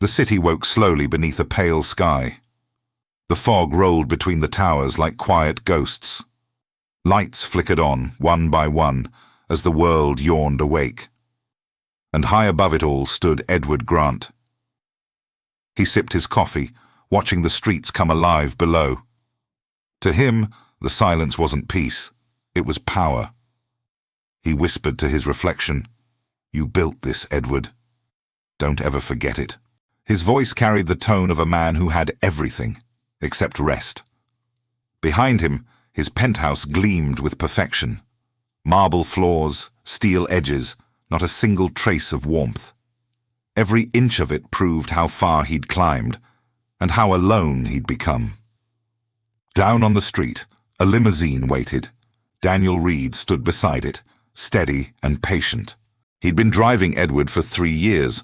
The city woke slowly beneath a pale sky. The fog rolled between the towers like quiet ghosts. Lights flickered on, one by one, as the world yawned awake. And high above it all stood Edward Grant. He sipped his coffee, watching the streets come alive below. To him, the silence wasn't peace, it was power. He whispered to his reflection, "You built this, Edward. Don't ever forget it." His voice carried the tone of a man who had everything, except rest. Behind him, his penthouse gleamed with perfection. Marble floors, steel edges, not a single trace of warmth. Every inch of it proved how far he'd climbed, and how alone he'd become. Down on the street, a limousine waited. Daniel Reed stood beside it, steady and patient. He'd been driving Edward for 3 years,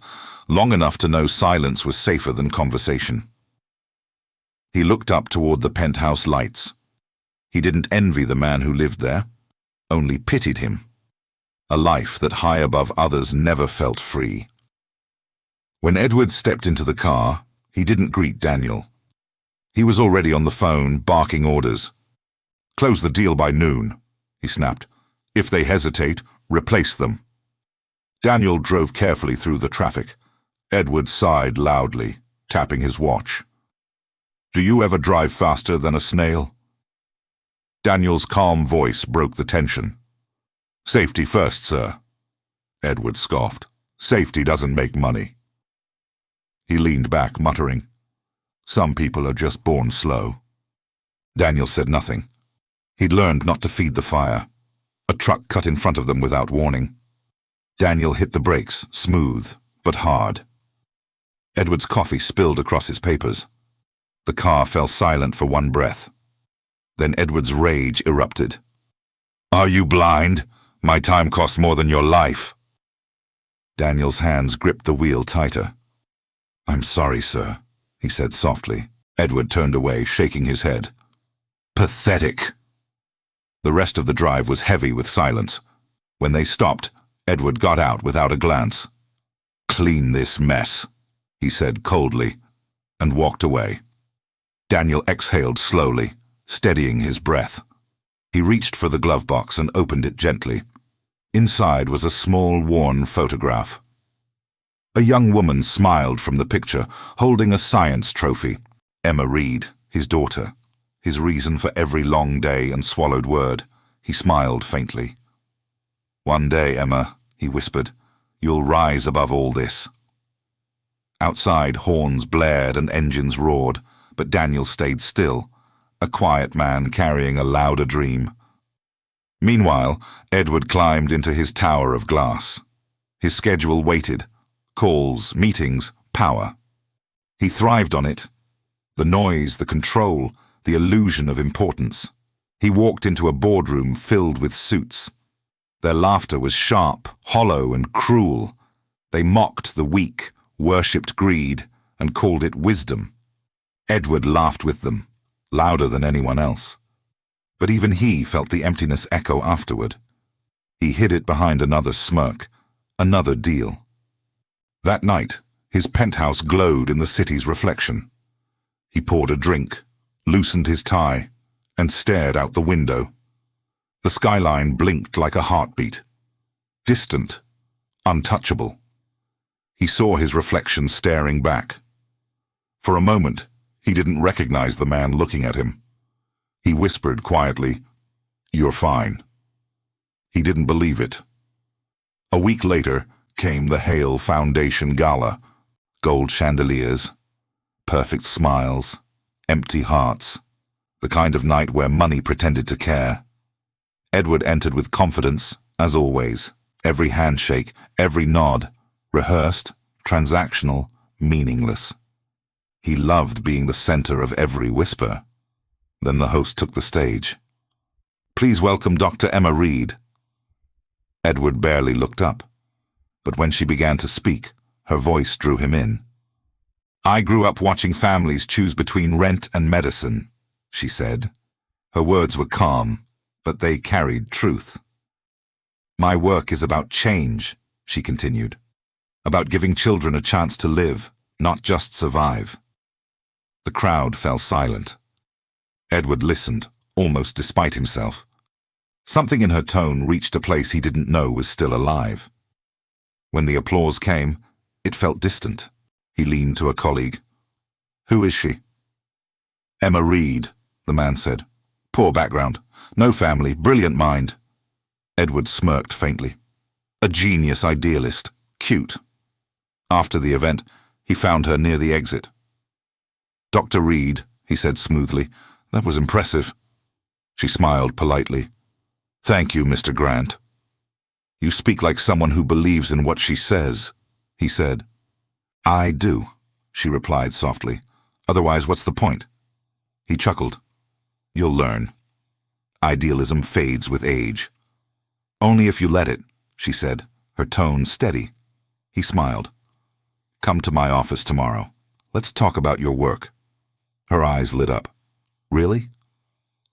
long enough to know silence was safer than conversation. He looked up toward the penthouse lights. He didn't envy the man who lived there, only pitied him. A life that high above others never felt free. When Edward stepped into the car, he didn't greet Daniel. He was already on the phone, barking orders. "Close the deal by noon," he snapped. "If they hesitate, replace them." Daniel drove carefully through the traffic. Edward sighed loudly, tapping his watch. "Do you ever drive faster than a snail?" Daniel's calm voice broke the tension. "Safety first, sir." Edward scoffed. "Safety doesn't make money." He leaned back, muttering, "Some people are just born slow." Daniel said nothing. He'd learned not to feed the fire. A truck cut in front of them without warning. Daniel hit the brakes, smooth, but hard. Edward's coffee spilled across his papers. The car fell silent for one breath. Then Edward's rage erupted. "Are you blind? My time costs more than your life." Daniel's hands gripped the wheel tighter. "I'm sorry, sir," he said softly. Edward turned away, shaking his head. "Pathetic." The rest of the drive was heavy with silence. When they stopped, Edward got out without a glance. "Clean this mess," he said coldly, and walked away. Daniel exhaled slowly, steadying his breath. He reached for the glove box and opened it gently. Inside was a small, worn photograph. A young woman smiled from the picture, holding a science trophy. Emma Reed, his daughter, his reason for every long day and swallowed word. He smiled faintly. "One day, Emma," he whispered, "you'll rise above all this." Outside, horns blared and engines roared, but Daniel stayed still, a quiet man carrying a louder dream. Meanwhile, Edward climbed into his tower of glass. His schedule waited. Calls, meetings, power. He thrived on it. The noise, the control, the illusion of importance. He walked into a boardroom filled with suits. Their laughter was sharp, hollow, and cruel. They mocked the weak, worshipped greed, and called it wisdom. Edward laughed with them, louder than anyone else. But even he felt the emptiness echo afterward. He hid it behind another smirk, another deal. That night, his penthouse glowed in the city's reflection. He poured a drink, loosened his tie, and stared out the window. The skyline blinked like a heartbeat. Distant, untouchable. He saw his reflection staring back. For a moment, he didn't recognize the man looking at him. He whispered quietly, "You're fine." He didn't believe it. A week later came the Hale Foundation Gala. Gold chandeliers, perfect smiles, empty hearts. The kind of night where money pretended to care. Edward entered with confidence, as always. Every handshake, every nod, rehearsed, transactional, meaningless. He loved being the center of every whisper. Then the host took the stage. "Please welcome Dr. Emma Reed." Edward barely looked up, but when she began to speak, her voice drew him in. "I grew up watching families choose between rent and medicine," she said. Her words were calm, but they carried truth. "My work is about change," she continued. "About giving children a chance to live, not just survive. The crowd fell silent. Edward listened, almost despite himself. Something in her tone reached a place he didn't know was still alive. When the applause came, it felt distant. He leaned to a colleague. "Who is she?" "Emma Reed," the man said. "Poor background. No family. Brilliant mind." Edward smirked faintly. "A genius idealist. Cute." After the event, he found her near the exit. "Dr. Reed," he said smoothly, "that was impressive." She smiled politely. "Thank you, Mr. Grant." "You speak like someone who believes in what she says," he said. "I do," she replied softly. "Otherwise, what's the point?" He chuckled. "You'll learn. Idealism fades with age." "Only if you let it," she said, her tone steady. He smiled. "Come to my office tomorrow. Let's talk about your work." Her eyes lit up. "Really?"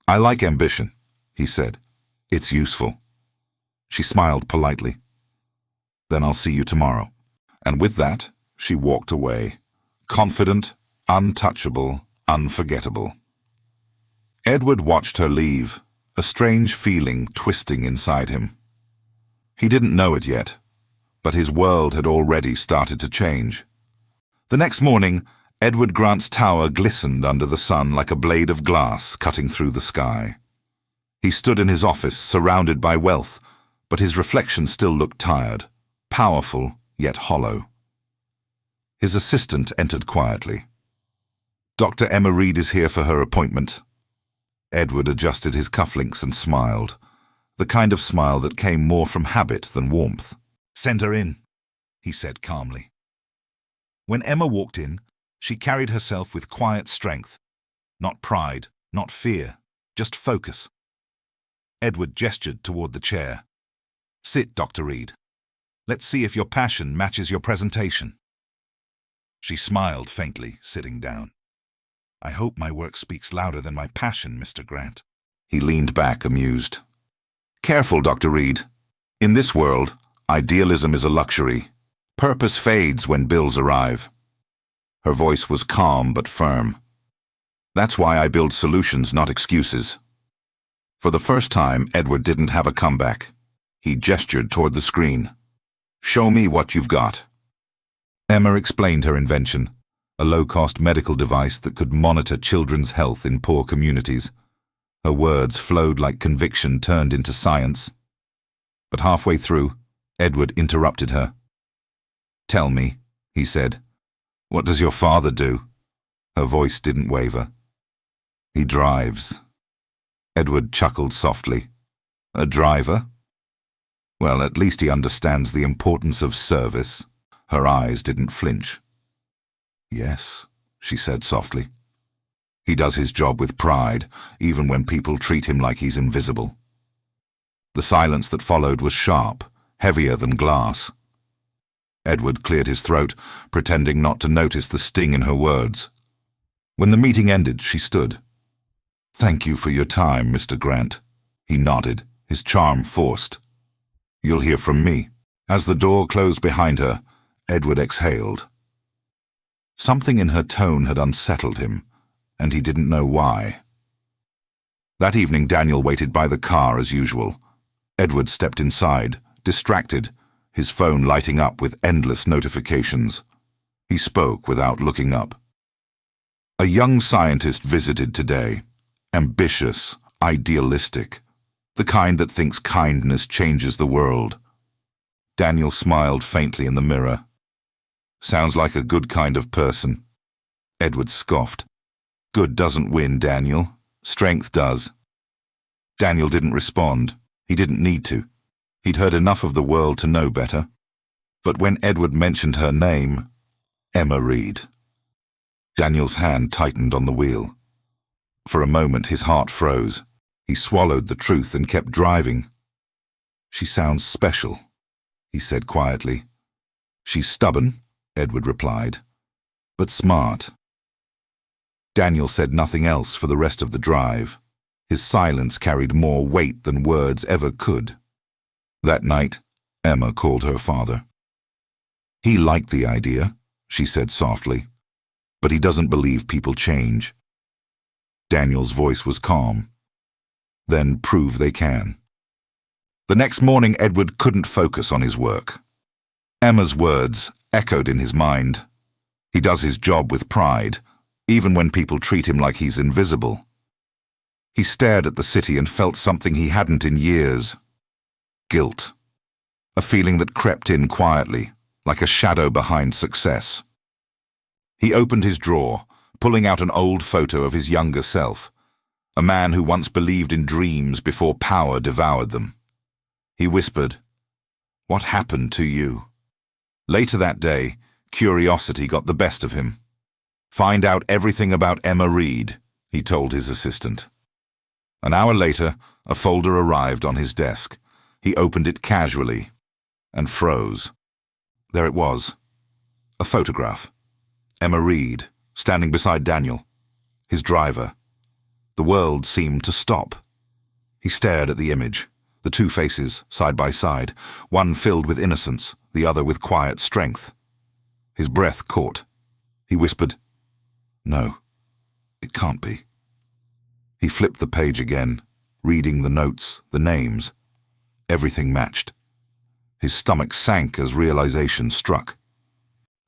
"I like ambition," he said. "It's useful." She smiled politely. "Then I'll see you tomorrow." And with that, she walked away, confident, untouchable, unforgettable. Edward watched her leave, a strange feeling twisting inside him. He didn't know it yet, but his world had already started to change. The next morning, Edward Grant's tower glistened under the sun like a blade of glass cutting through the sky. He stood in his office, surrounded by wealth, but his reflection still looked tired, powerful yet hollow. His assistant entered quietly. "Dr. Emma Reed is here for her appointment." Edward adjusted his cufflinks and smiled, the kind of smile that came more from habit than warmth. "Send her in," he said calmly. When Emma walked in, she carried herself with quiet strength. Not pride, not fear, just focus. Edward gestured toward the chair. "Sit, Dr. Reed. Let's see if your passion matches your presentation." She smiled faintly, sitting down. "I hope my work speaks louder than my passion, Mr. Grant." He leaned back, amused. "Careful, Dr. Reed. In this world, idealism is a luxury. Purpose fades when bills arrive." Her voice was calm but firm. "That's why I build solutions, not excuses." For the first time, Edward didn't have a comeback. He gestured toward the screen. "Show me what you've got." Emma explained her invention, a low-cost medical device that could monitor children's health in poor communities. Her words flowed like conviction turned into science. But halfway through, Edward interrupted her. "Tell me," he said, "what does your father do?" Her voice didn't waver. "He drives." Edward chuckled softly. "A driver? Well, at least he understands the importance of service." Her eyes didn't flinch. "Yes," she said softly. "He does his job with pride, even when people treat him like he's invisible." The silence that followed was sharp, heavier than glass. Edward cleared his throat, pretending not to notice the sting in her words. When the meeting ended, she stood. "Thank you for your time, Mr. Grant." He nodded, his charm forced. "You'll hear from me." As the door closed behind her, Edward exhaled. Something in her tone had unsettled him, and he didn't know why. That evening, Daniel waited by the car as usual. Edward stepped inside, distracted, his phone lighting up with endless notifications. He spoke without looking up. "A young scientist visited today. Ambitious, idealistic, the kind that thinks kindness changes the world." Daniel smiled faintly in the mirror. "Sounds like a good kind of person." Edward scoffed. "Good doesn't win, Daniel. Strength does." Daniel didn't respond. He didn't need to. He'd heard enough of the world to know better. But when Edward mentioned her name, Emma Reed, Daniel's hand tightened on the wheel. For a moment, his heart froze. He swallowed the truth and kept driving. "She sounds special," he said quietly. "She's stubborn," Edward replied, "but smart." Daniel said nothing else for the rest of the drive. His silence carried more weight than words ever could. That night, Emma called her father. He liked the idea, she said softly. But he doesn't believe people change. Daniel's voice was calm. Then prove they can. The next morning, Edward couldn't focus on his work. Emma's words echoed in his mind. He does his job with pride, even when people treat him like he's invisible. He stared at the city and felt something he hadn't in years. Guilt. A feeling that crept in quietly, like a shadow behind success. He opened his drawer, pulling out an old photo of his younger self, a man who once believed in dreams before power devoured them. He whispered, "What happened to you?" Later that day, curiosity got the best of him. "Find out everything about Emma Reed," he told his assistant. An hour later, a folder arrived on his desk. He opened it casually and froze. There it was, a photograph. Emma Reed, standing beside Daniel, his driver. The world seemed to stop. He stared at the image, the two faces side by side, one filled with innocence, the other with quiet strength. His breath caught. He whispered, "No, it can't be." He flipped the page again, reading the notes, the names. Everything matched. His stomach sank as realization struck.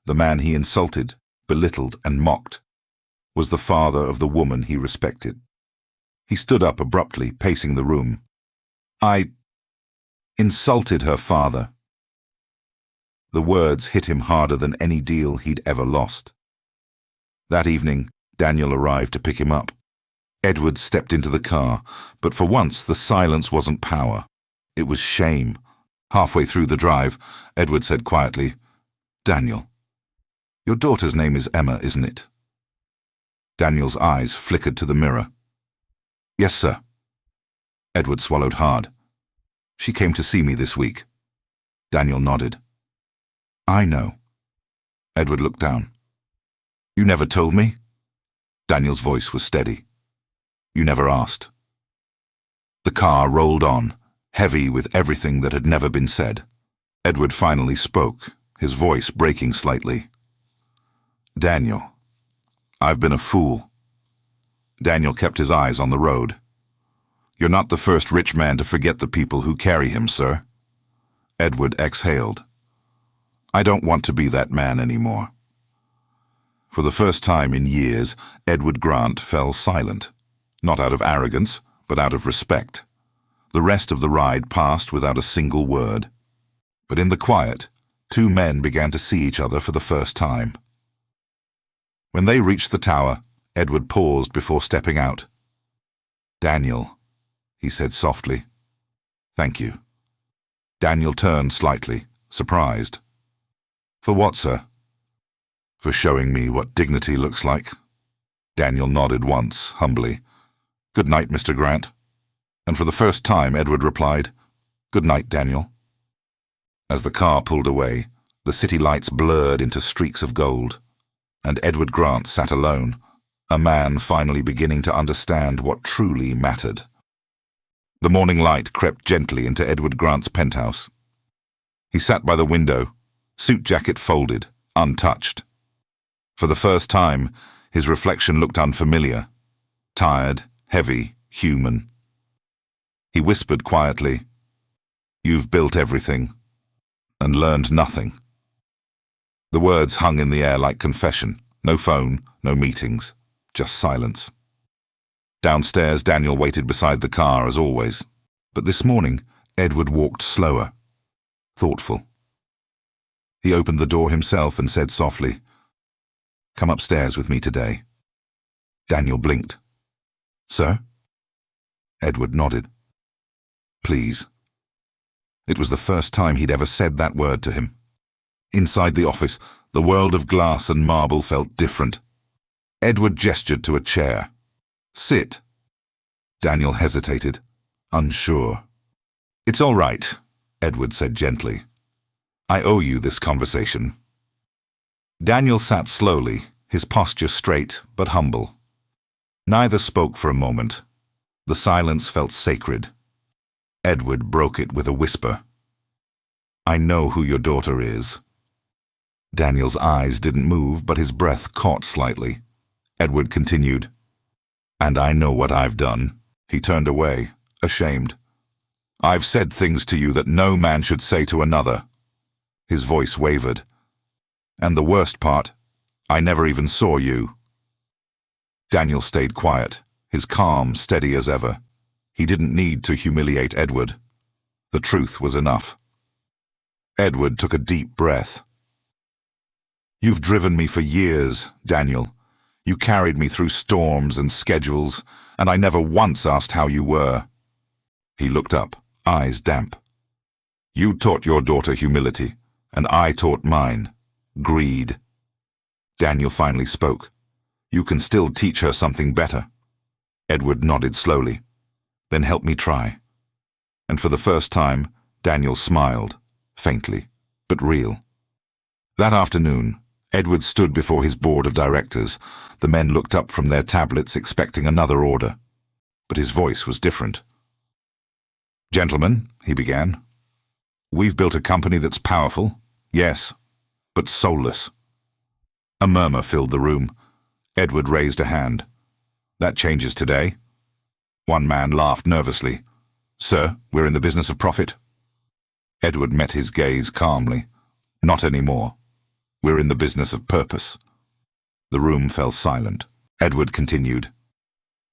The man he insulted, belittled, and mocked was the father of the woman he respected. He stood up abruptly, pacing the room. "I insulted her father." The words hit him harder than any deal he'd ever lost. That evening, Daniel arrived to pick him up. Edward stepped into the car, but for once the silence wasn't power. It was shame. Halfway through the drive, Edward said quietly, "Daniel, your daughter's name is Emma, isn't it?" Daniel's eyes flickered to the mirror. "Yes, sir." Edward swallowed hard. "She came to see me this week." Daniel nodded. "I know." Edward looked down. "You never told me?" Daniel's voice was steady. "You never asked." The car rolled on, heavy with everything that had never been said. Edward finally spoke, his voice breaking slightly. "Daniel, I've been a fool." Daniel kept his eyes on the road. "You're not the first rich man to forget the people who carry him, sir." Edward exhaled. "I don't want to be that man anymore." For the first time in years, Edward Grant fell silent, not out of arrogance, but out of respect. The rest of the ride passed without a single word. But in the quiet, two men began to see each other for the first time. When they reached the tower, Edward paused before stepping out. "Daniel," he said softly. "Thank you." Daniel turned slightly, surprised. "For what, sir?" "For showing me what dignity looks like." Daniel nodded once, humbly. "Good night, Mr. Grant." And for the first time, Edward replied, "Good night, Daniel." As the car pulled away, the city lights blurred into streaks of gold, and Edward Grant sat alone, a man finally beginning to understand what truly mattered. The morning light crept gently into Edward Grant's penthouse. He sat by the window, suit jacket folded, untouched. For the first time, his reflection looked unfamiliar, tired, heavy, human. He whispered quietly, "You've built everything, and learned nothing." The words hung in the air like confession. No phone, no meetings, just silence. Downstairs, Daniel waited beside the car as always. But this morning, Edward walked slower, thoughtful. He opened the door himself and said softly, "Come upstairs with me today." Daniel blinked. "Sir?" Edward nodded. "Please." It was the first time he'd ever said that word to him. Inside the office, the world of glass and marble felt different. Edward gestured to a chair. "Sit." Daniel hesitated, unsure. "It's all right," Edward said gently. "I owe you this conversation." Daniel sat slowly, his posture straight but humble. Neither spoke for a moment. The silence felt sacred. Edward broke it with a whisper. "I know who your daughter is." Daniel's eyes didn't move, but his breath caught slightly. Edward continued. "And I know what I've done." He turned away, ashamed. "I've said things to you that no man should say to another." His voice wavered. "And the worst part, I never even saw you." Daniel stayed quiet, his calm steady as ever. He didn't need to humiliate Edward. The truth was enough. Edward took a deep breath. "You've driven me for years, Daniel. You carried me through storms and schedules, and I never once asked how you were." He looked up, eyes damp. "You taught your daughter humility, and I taught mine greed." Daniel finally spoke. "You can still teach her something better." Edward nodded slowly. "Then help me try." And for the first time, Daniel smiled, faintly, but real. That afternoon, Edward stood before his board of directors. The men looked up from their tablets expecting another order. But his voice was different. "Gentlemen," he began, "we've built a company that's powerful, yes, but soulless." A murmur filled the room. Edward raised a hand. "That changes today." One man laughed nervously. "Sir, we're in the business of profit." Edward met his gaze calmly. "Not anymore. We're in the business of purpose." The room fell silent. Edward continued.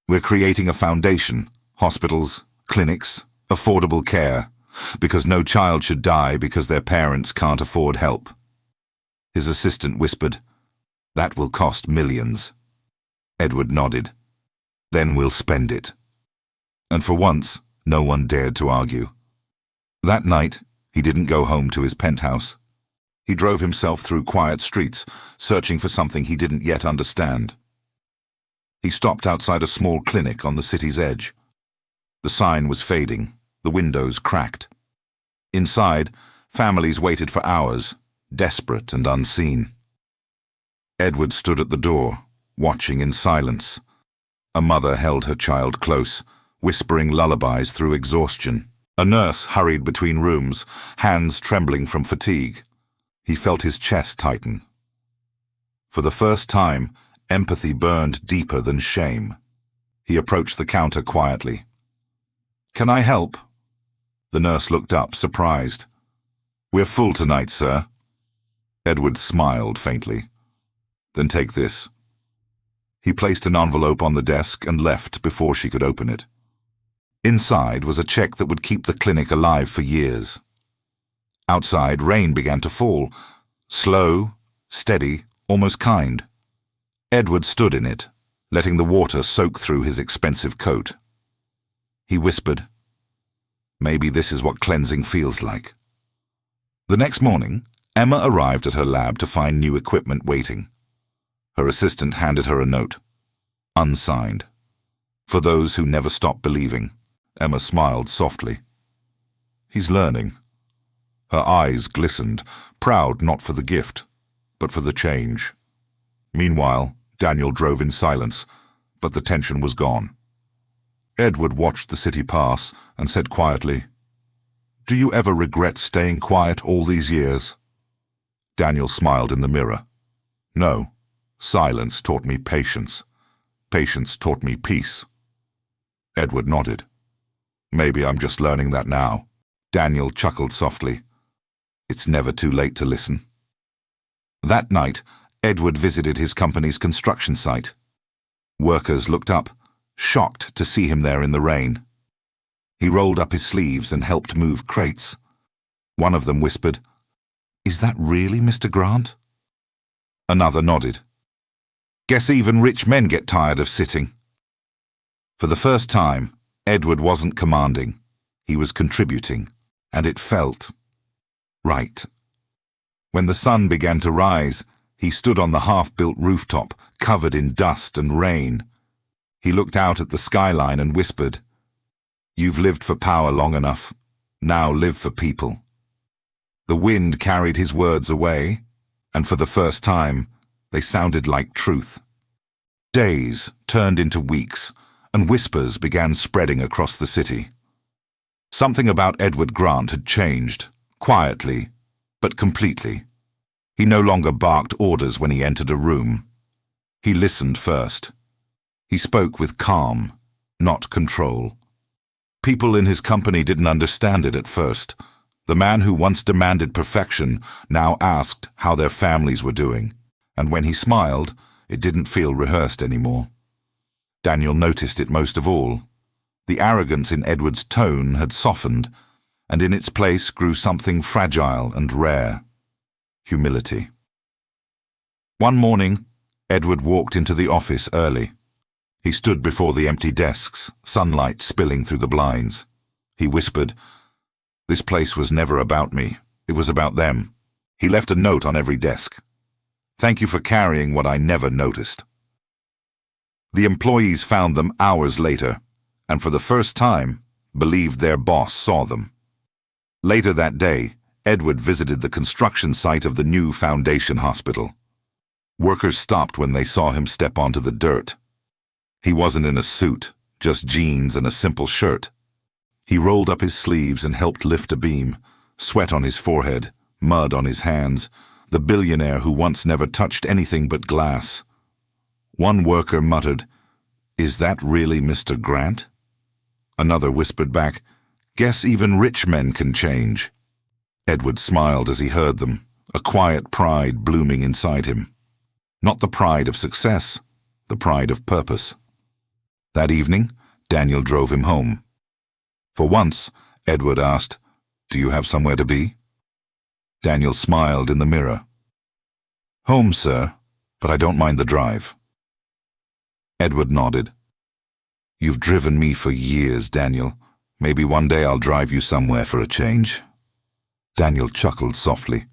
"We're creating a foundation, hospitals, clinics, affordable care, because no child should die because their parents can't afford help." His assistant whispered, "That will cost millions." Edward nodded. "Then we'll spend it." And for once, no one dared to argue. That night, he didn't go home to his penthouse. He drove himself through quiet streets, searching for something he didn't yet understand. He stopped outside a small clinic on the city's edge. The sign was fading, the windows cracked. Inside, families waited for hours, desperate and unseen. Edward stood at the door, watching in silence. A mother held her child close, whispering lullabies through exhaustion. A nurse hurried between rooms, hands trembling from fatigue. He felt his chest tighten. For the first time, empathy burned deeper than shame. He approached the counter quietly. "Can I help?" The nurse looked up, surprised. "We're full tonight, sir." Edward smiled faintly. "Then take this." He placed an envelope on the desk and left before she could open it. Inside was a check that would keep the clinic alive for years. Outside, rain began to fall, slow, steady, almost kind. Edward stood in it, letting the water soak through his expensive coat. He whispered, "Maybe this is what cleansing feels like." The next morning, Emma arrived at her lab to find new equipment waiting. Her assistant handed her a note, unsigned. For those who never stop believing, Emma smiled softly. "He's learning." Her eyes glistened, proud not for the gift, but for the change. Meanwhile, Daniel drove in silence, but the tension was gone. Edward watched the city pass and said quietly, "Do you ever regret staying quiet all these years?" Daniel smiled in the mirror. "No, silence taught me patience. Patience taught me peace." Edward nodded. "Maybe I'm just learning that now." Daniel chuckled softly. "It's never too late to listen." That night, Edward visited his company's construction site. Workers looked up, shocked to see him there in the rain. He rolled up his sleeves and helped move crates. One of them whispered, "Is that really Mr. Grant?" Another nodded. "Guess even rich men get tired of sitting." For the first time, Edward wasn't commanding. He was contributing, and it felt right. When the sun began to rise, he stood on the half-built rooftop, covered in dust and rain. He looked out at the skyline and whispered, "You've lived for power long enough. Now live for people." The wind carried his words away, and for the first time, they sounded like truth. Days turned into weeks, and whispers began spreading across the city. Something about Edward Grant had changed, quietly, but completely. He no longer barked orders when he entered a room. He listened first. He spoke with calm, not control. People in his company didn't understand it at first. The man who once demanded perfection now asked how their families were doing, and when he smiled, it didn't feel rehearsed anymore. Daniel noticed it most of all. The arrogance in Edward's tone had softened, and in its place grew something fragile and rare: humility. One morning, Edward walked into the office early. He stood before the empty desks, sunlight spilling through the blinds. He whispered, "This place was never about me. It was about them." He left a note on every desk. "Thank you for carrying what I never noticed." The employees found them hours later, and for the first time, believed their boss saw them. Later that day, Edward visited the construction site of the new foundation hospital. Workers stopped when they saw him step onto the dirt. He wasn't in a suit, just jeans and a simple shirt. He rolled up his sleeves and helped lift a beam, sweat on his forehead, mud on his hands, the billionaire who once never touched anything but glass. One worker muttered, "Is that really Mr. Grant?" Another whispered back, "Guess even rich men can change." Edward smiled as he heard them, a quiet pride blooming inside him. Not the pride of success, the pride of purpose. That evening, Daniel drove him home. For once, Edward asked, "Do you have somewhere to be?" Daniel smiled in the mirror. "Home, sir, but I don't mind the drive." Edward nodded. "You've driven me for years, Daniel. Maybe one day I'll drive you somewhere for a change." Daniel chuckled softly.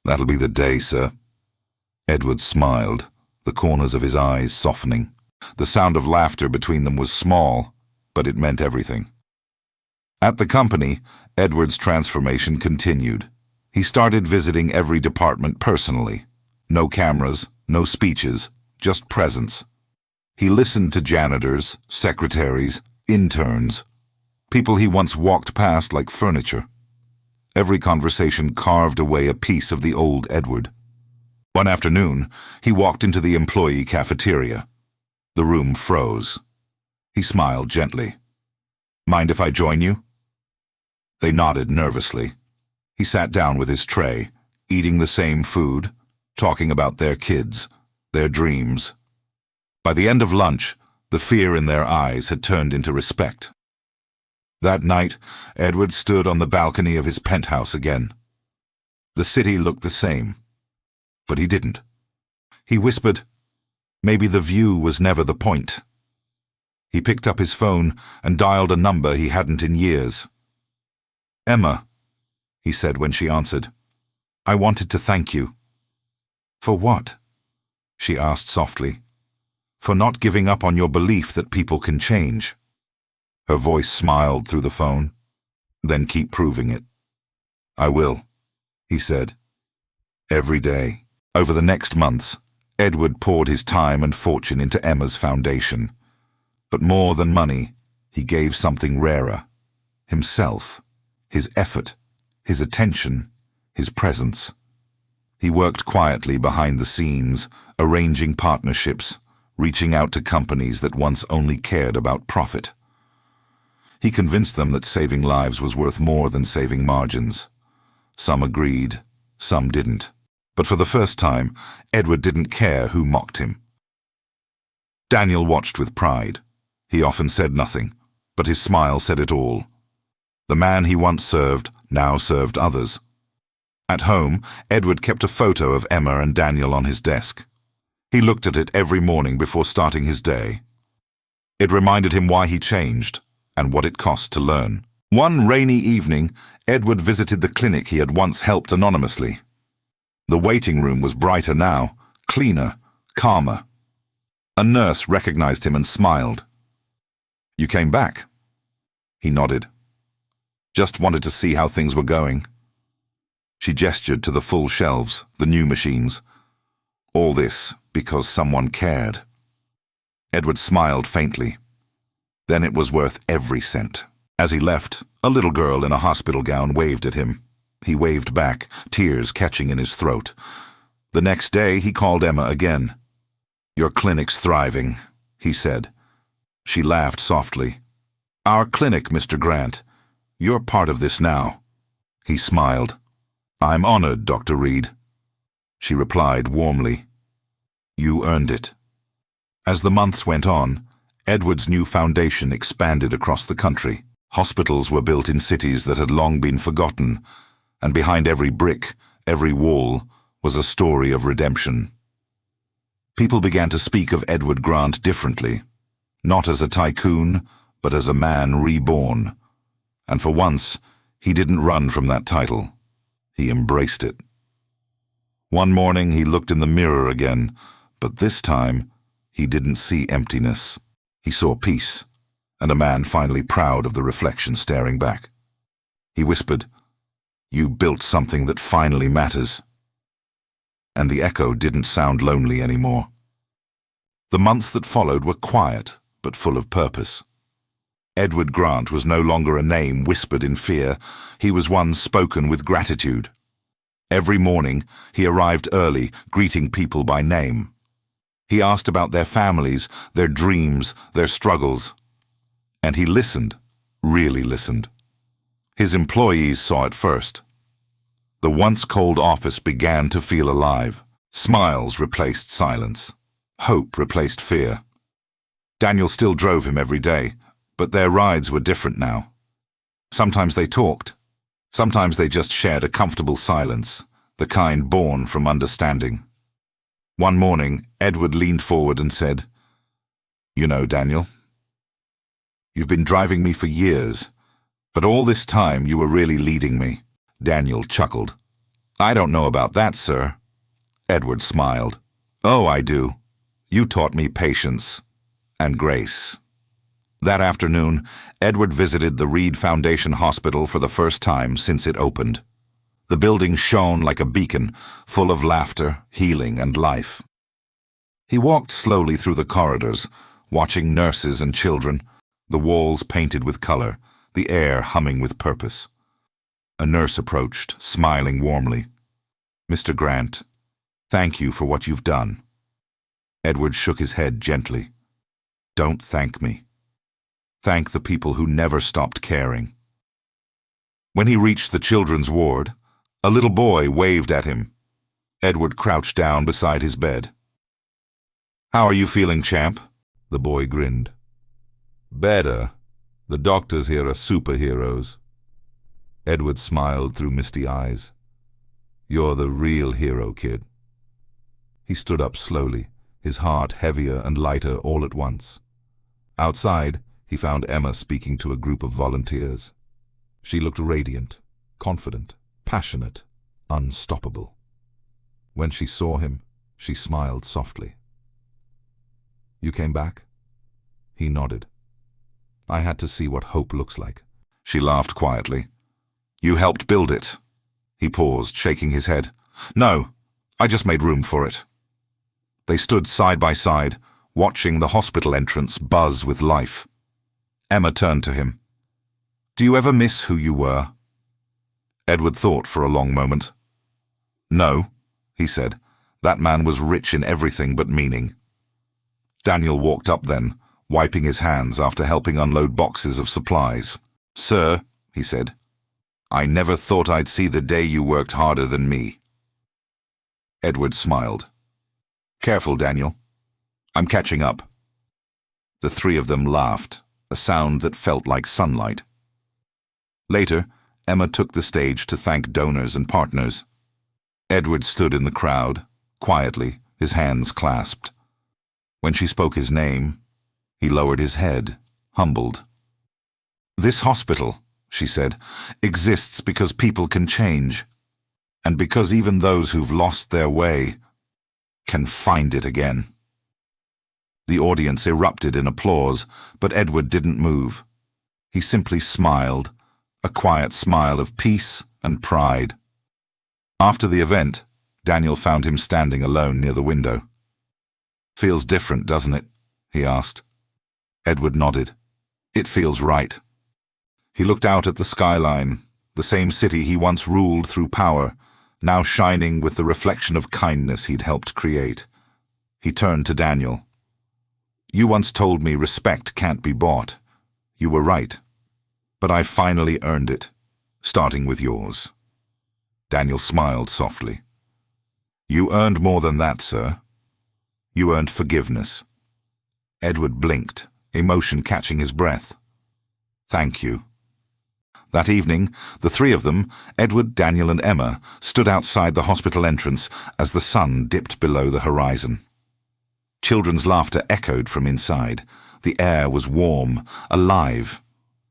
"That'll be the day, sir." Edward smiled, the corners of his eyes softening. The sound of laughter between them was small, but it meant everything. At the company, Edward's transformation continued. He started visiting every department personally. No cameras, no speeches, just presence. He listened to janitors, secretaries, interns, people he once walked past like furniture. Every conversation carved away a piece of the old Edward. One afternoon, he walked into the employee cafeteria. The room froze. He smiled gently. "Mind if I join you?" They nodded nervously. He sat down with his tray, eating the same food, talking about their kids, their dreams. By the end of lunch, the fear in their eyes had turned into respect. That night, Edward stood on the balcony of his penthouse again. The city looked the same, but he didn't. He whispered, maybe the view was never the point. He picked up his phone and dialed a number he hadn't in years. "Emma," he said when she answered, "I wanted to thank you." "For what?" she asked softly. "For not giving up on your belief that people can change." Her voice smiled through the phone. "Then keep proving it." "I will," he said. Every day. Over the next months, Edward poured his time and fortune into Emma's foundation. But more than money, he gave something rarer. Himself, his effort, his attention, his presence. He worked quietly behind the scenes, arranging partnerships, reaching out to companies that once only cared about profit. He convinced them that saving lives was worth more than saving margins. Some agreed, some didn't. But for the first time, Edward didn't care who mocked him. Daniel watched with pride. He often said nothing, but his smile said it all. The man he once served now served others. At home, Edward kept a photo of Emma and Daniel on his desk. He looked at it every morning before starting his day. It reminded him why he changed and what it cost to learn. One rainy evening, Edward visited the clinic he had once helped anonymously. The waiting room was brighter now, cleaner, calmer. A nurse recognized him and smiled. "You came back?" He nodded. "Just wanted to see how things were going." She gestured to the full shelves, the new machines. All this because someone cared. Edward smiled faintly. Then it was worth every cent. As he left, a little girl in a hospital gown waved at him. He waved back, tears catching in his throat. The next day, he called Emma again. "Your clinic's thriving," he said. She laughed softly. "Our clinic, Mr. Grant. You're part of this now." He smiled. "I'm honored, Dr. Reed." She replied warmly. "You earned it." As the months went on, Edward's new foundation expanded across the country. Hospitals were built in cities that had long been forgotten, and behind every brick, every wall, was a story of redemption. People began to speak of Edward Grant differently, not as a tycoon, but as a man reborn. And for once, he didn't run from that title. He embraced it. One morning he looked in the mirror again, but this time he didn't see emptiness. He saw peace, and a man finally proud of the reflection staring back. He whispered, "You built something that finally matters." And the echo didn't sound lonely anymore. The months that followed were quiet, but full of purpose. Edward Grant was no longer a name whispered in fear. He was one spoken with gratitude. Every morning, he arrived early, greeting people by name. He asked about their families, their dreams, their struggles. And he listened, really listened. His employees saw it first. The once cold office began to feel alive. Smiles replaced silence. Hope replaced fear. Daniel still drove him every day, but their rides were different now. Sometimes they talked. Sometimes they just shared a comfortable silence, the kind born from understanding. One morning, Edward leaned forward and said, "You know, Daniel, you've been driving me for years, but all this time you were really leading me." Daniel chuckled. "I don't know about that, sir." Edward smiled. "Oh, I do. You taught me patience and grace." That afternoon, Edward visited the Reed Foundation Hospital for the first time since it opened. The building shone like a beacon, full of laughter, healing, and life. He walked slowly through the corridors, watching nurses and children, the walls painted with color, the air humming with purpose. A nurse approached, smiling warmly. "Mr. Grant, thank you for what you've done." Edward shook his head gently. "Don't thank me. Thank the people who never stopped caring." When he reached the children's ward, a little boy waved at him. Edward crouched down beside his bed. "How are you feeling, champ?" The boy grinned. "Better. The doctors here are superheroes." Edward smiled through misty eyes. "You're the real hero, kid." He stood up slowly, his heart heavier and lighter all at once. Outside, he found Emma speaking to a group of volunteers. She looked radiant, confident, passionate, unstoppable. When she saw him, she smiled softly. "You came back?" He nodded. "I had to see what hope looks like." She laughed quietly. "You helped build it." He paused, shaking his head. "No, I just made room for it." They stood side by side, watching the hospital entrance buzz with life. Emma turned to him. "Do you ever miss who you were?" Edward thought for a long moment. "No," he said. "That man was rich in everything but meaning." Daniel walked up then, wiping his hands after helping unload boxes of supplies. "Sir," he said, "I never thought I'd see the day you worked harder than me." Edward smiled. "Careful, Daniel. I'm catching up." The three of them laughed, a sound that felt like sunlight. Later, Emma took the stage to thank donors and partners. Edward stood in the crowd, quietly, his hands clasped. When she spoke his name, he lowered his head, humbled. "This hospital," she said, "exists because people can change, and because even those who've lost their way can find it again." The audience erupted in applause, but Edward didn't move. He simply smiled, a quiet smile of peace and pride. After the event, Daniel found him standing alone near the window. "Feels different, doesn't it?" he asked. Edward nodded. "It feels right." He looked out at the skyline, the same city he once ruled through power, now shining with the reflection of kindness he'd helped create. He turned to Daniel. "You once told me respect can't be bought. You were right. But I finally earned it, starting with yours." Daniel smiled softly. "You earned more than that, sir. You earned forgiveness." Edward blinked, emotion catching his breath. "Thank you." That evening, the three of them, Edward, Daniel and Emma, stood outside the hospital entrance as the sun dipped below the horizon. Children's laughter echoed from inside. The air was warm, alive,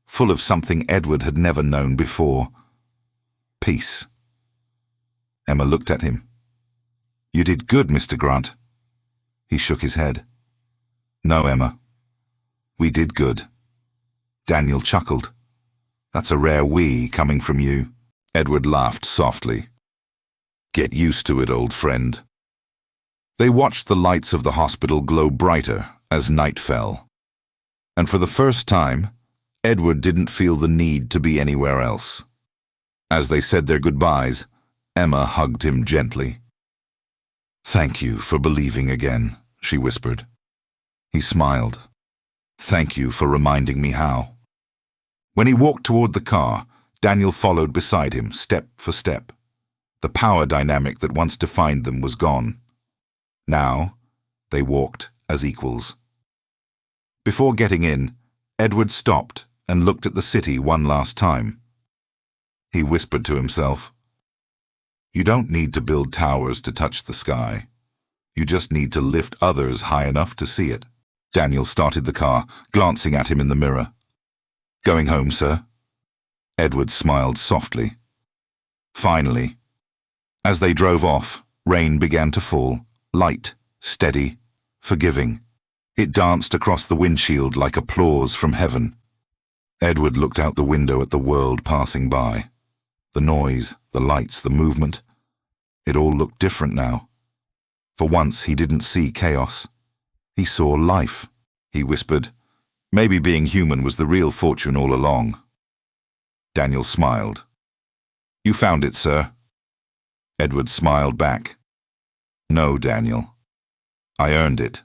full of something Edward had never known before. Peace. Emma looked at him. "You did good, Mr. Grant." He shook his head. "No, Emma. We did good." Daniel chuckled. "That's a rare we coming from you." Edward laughed softly. "Get used to it, old friend." They watched the lights of the hospital glow brighter as night fell. And for the first time, Edward didn't feel the need to be anywhere else. As they said their goodbyes, Emma hugged him gently. "Thank you for believing again," she whispered. He smiled. "Thank you for reminding me how." When he walked toward the car, Daniel followed beside him, step for step. The power dynamic that once defined them was gone. Now, they walked as equals. Before getting in, Edward stopped and looked at the city one last time. He whispered to himself, "You don't need to build towers to touch the sky. You just need to lift others high enough to see it." Daniel started the car, glancing at him in the mirror. "Going home, sir?" Edward smiled softly. Finally. As they drove off, rain began to fall, light, steady, forgiving. It danced across the windshield like applause from heaven. Edward looked out the window at the world passing by. The noise, the lights, the movement. It all looked different now. For once he didn't see chaos. He saw life. He whispered, "Maybe being human was the real fortune all along." Daniel smiled. "You found it, sir." Edward smiled back. "No, Daniel. I earned it."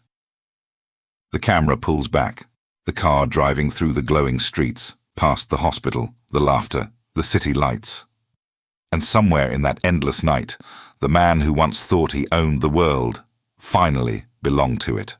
The camera pulls back, the car driving through the glowing streets, past the hospital, the laughter, the city lights. And somewhere in that endless night, the man who once thought he owned the world finally belonged to it.